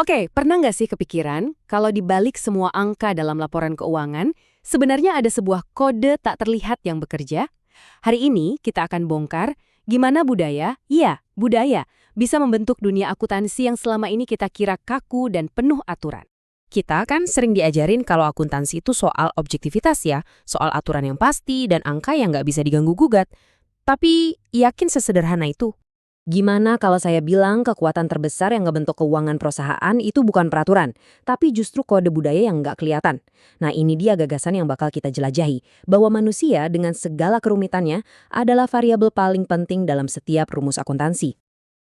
Oke, pernah nggak sih kepikiran kalau di balik semua angka dalam laporan keuangan, sebenarnya ada sebuah kode tak terlihat yang bekerja? Hari ini kita akan bongkar gimana budaya, iya, budaya, bisa membentuk dunia akuntansi yang selama ini kita kira kaku dan penuh aturan. Kita kan sering diajarin kalau akuntansi itu soal objektivitas ya, soal aturan yang pasti dan angka yang nggak bisa diganggu-gugat. Tapi yakin sesederhana itu? Gimana kalau saya bilang kekuatan terbesar yang ngebentuk keuangan perusahaan itu bukan peraturan, tapi justru kode budaya yang nggak kelihatan? Nah ini dia gagasan yang bakal kita jelajahi, bahwa manusia dengan segala kerumitannya adalah variabel paling penting dalam setiap rumus akuntansi.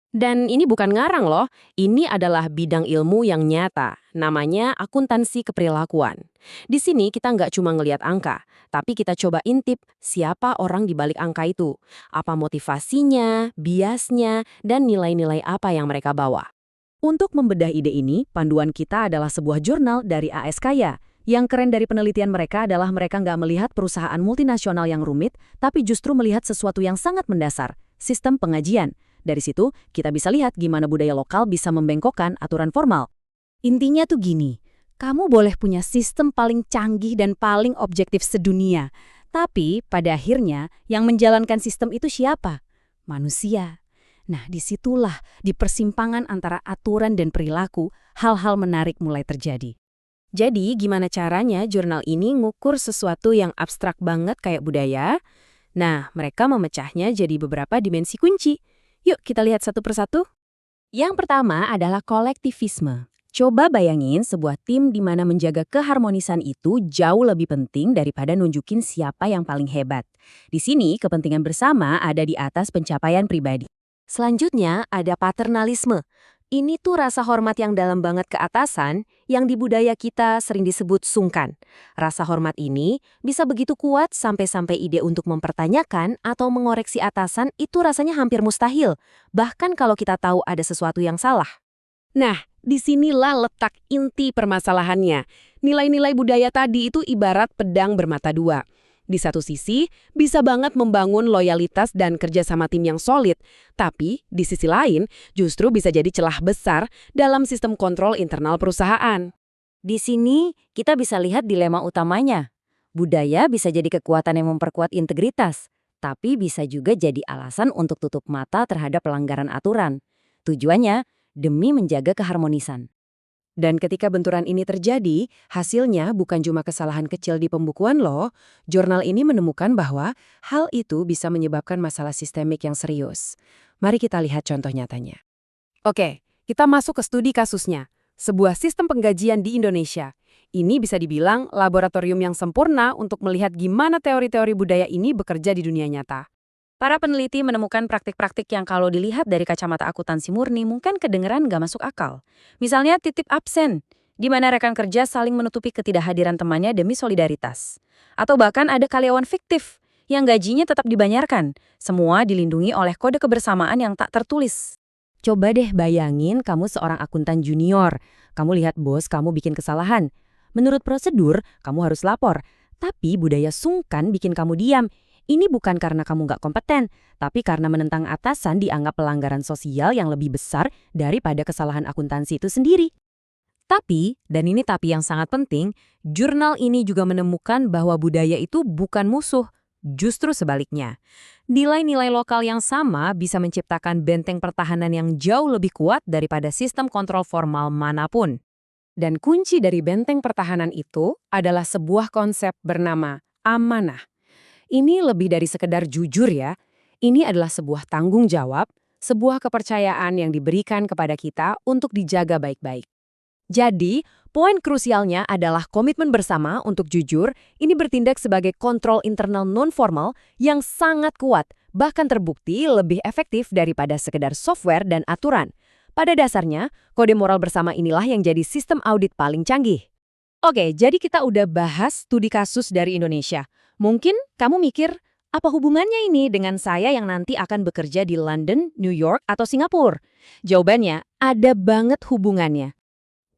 Dan ini bukan ngarang loh, ini adalah bidang ilmu yang nyata, namanya akuntansi keperilakuan. Di sini kita nggak cuma ngelihat angka, tapi kita coba intip siapa orang di balik angka itu, apa motivasinya, biasnya, dan nilai-nilai apa yang mereka bawa. Untuk membedah ide ini, panduan kita adalah sebuah jurnal dari AS Kaya. Yang keren dari penelitian mereka adalah mereka nggak melihat perusahaan multinasional yang rumit, tapi justru melihat sesuatu yang sangat mendasar, sistem pengajian. Dari situ, kita bisa lihat gimana budaya lokal bisa membengkokkan aturan formal. Intinya tuh gini, kamu boleh punya sistem paling canggih dan paling objektif sedunia. Tapi pada akhirnya, yang menjalankan sistem itu siapa? Manusia. Nah, disitulah, di persimpangan antara aturan dan perilaku, hal-hal menarik mulai terjadi. Jadi, gimana caranya jurnal ini ngukur sesuatu yang abstrak banget kayak budaya? Nah, mereka memecahnya jadi beberapa dimensi kunci. Yuk kita lihat satu persatu. Yang pertama adalah kolektivisme. Coba bayangin sebuah tim di mana menjaga keharmonisan itu jauh lebih penting daripada nunjukin siapa yang paling hebat. Di sini kepentingan bersama ada di atas pencapaian pribadi. Selanjutnya ada paternalisme. Ini tuh rasa hormat yang dalam banget ke atasan yang di budaya kita sering disebut sungkan. Rasa hormat ini bisa begitu kuat sampai-sampai ide untuk mempertanyakan atau mengoreksi atasan itu rasanya hampir mustahil, bahkan kalau kita tahu ada sesuatu yang salah. Nah, disinilah letak inti permasalahannya. Nilai-nilai budaya tadi itu ibarat pedang bermata dua. Di satu sisi, bisa banget membangun loyalitas dan kerjasama tim yang solid. Tapi, di sisi lain, justru bisa jadi celah besar dalam sistem kontrol internal perusahaan. Di sini kita bisa lihat dilema utamanya. Budaya bisa jadi kekuatan yang memperkuat integritas, tapi bisa juga jadi alasan untuk tutup mata terhadap pelanggaran aturan. Tujuannya demi menjaga keharmonisan. Dan ketika benturan ini terjadi, hasilnya bukan cuma kesalahan kecil di pembukuan loh. Jurnal ini menemukan bahwa hal itu bisa menyebabkan masalah sistemik yang serius. Mari kita lihat contoh nyatanya. Oke, kita masuk ke studi kasusnya. Sebuah sistem penggajian di Indonesia. Ini bisa dibilang laboratorium yang sempurna untuk melihat gimana teori-teori budaya ini bekerja di dunia nyata. Para peneliti menemukan praktik-praktik yang kalau dilihat dari kacamata akuntansi murni mungkin kedengeran nggak masuk akal. Misalnya titip absen, di mana rekan kerja saling menutupi ketidakhadiran temannya demi solidaritas. Atau bahkan ada karyawan fiktif, yang gajinya tetap dibayarkan. Semua dilindungi oleh kode kebersamaan yang tak tertulis. Coba deh bayangin kamu seorang akuntan junior. Kamu lihat bos kamu bikin kesalahan. Menurut prosedur, kamu harus lapor. Tapi budaya sungkan bikin kamu diam. Ini bukan karena kamu nggak kompeten, tapi karena menentang atasan dianggap pelanggaran sosial yang lebih besar daripada kesalahan akuntansi itu sendiri. Tapi, dan ini tapi yang sangat penting, jurnal ini juga menemukan bahwa budaya itu bukan musuh, justru sebaliknya. Nilai-nilai lokal yang sama bisa menciptakan benteng pertahanan yang jauh lebih kuat daripada sistem kontrol formal manapun. Dan kunci dari benteng pertahanan itu adalah sebuah konsep bernama amanah. Ini lebih dari sekedar jujur ya. Ini adalah sebuah tanggung jawab, sebuah kepercayaan yang diberikan kepada kita untuk dijaga baik-baik. Jadi, poin krusialnya adalah komitmen bersama untuk jujur, ini bertindak sebagai kontrol internal non-formal yang sangat kuat, bahkan terbukti lebih efektif daripada sekedar software dan aturan. Pada dasarnya, kode moral bersama inilah yang jadi sistem audit paling canggih. Oke, jadi kita udah bahas studi kasus dari Indonesia. Mungkin kamu mikir, apa hubungannya ini dengan saya yang nanti akan bekerja di London, New York, atau Singapura? Jawabannya, ada banget hubungannya.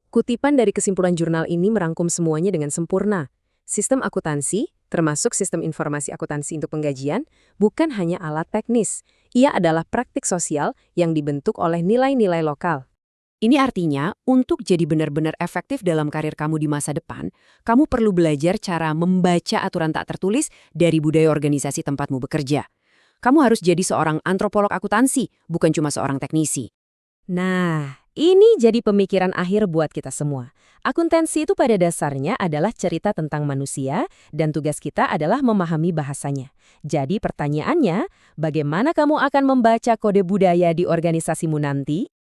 Kutipan dari kesimpulan jurnal ini merangkum semuanya dengan sempurna. Sistem akuntansi, termasuk sistem informasi akuntansi untuk penggajian, bukan hanya alat teknis. Ia adalah praktik sosial yang dibentuk oleh nilai-nilai lokal. Ini artinya, untuk jadi benar-benar efektif dalam karir kamu di masa depan, kamu perlu belajar cara membaca aturan tak tertulis dari budaya organisasi tempatmu bekerja. Kamu harus jadi seorang antropolog akuntansi, bukan cuma seorang teknisi. Nah, ini jadi pemikiran akhir buat kita semua. Akuntansi itu pada dasarnya adalah cerita tentang manusia, dan tugas kita adalah memahami bahasanya. Jadi pertanyaannya, bagaimana kamu akan membaca kode budaya di organisasimu nanti?